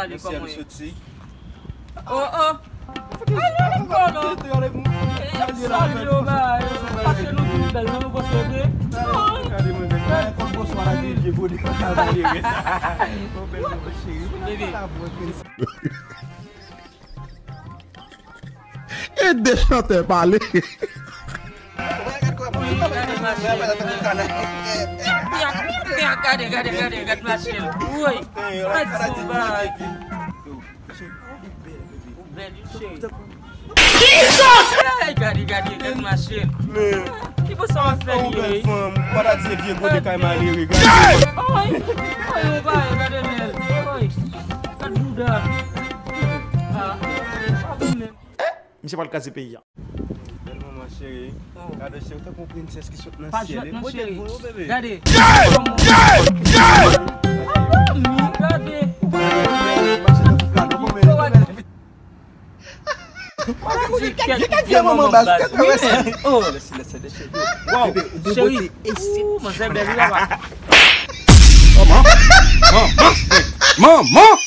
Gade Monsieur komwe. Chotsi. Oh. Allez, kono. Salut, bah. Passez nous une belle nous recevoir. Allez, mon gars, comme bonsoir à Dieu, vous dites Bébé. Et deixa até parler. Gade machine. Oui. Gade machine. Que você vai fazer? Para dizer que vou de caimar ali, Oi, vai, gade nele. Oi. Ajuda. Monsieur pas le cas pays. Ma chérie, regarde, je t'ai compris une cesse qui saute dans Pas le ciel. jouer, mon Moi, chéri. bébé. Gade. Viens, maman, base. Oh, Laisse. wow, chérie. Mas é bem lá. Maman.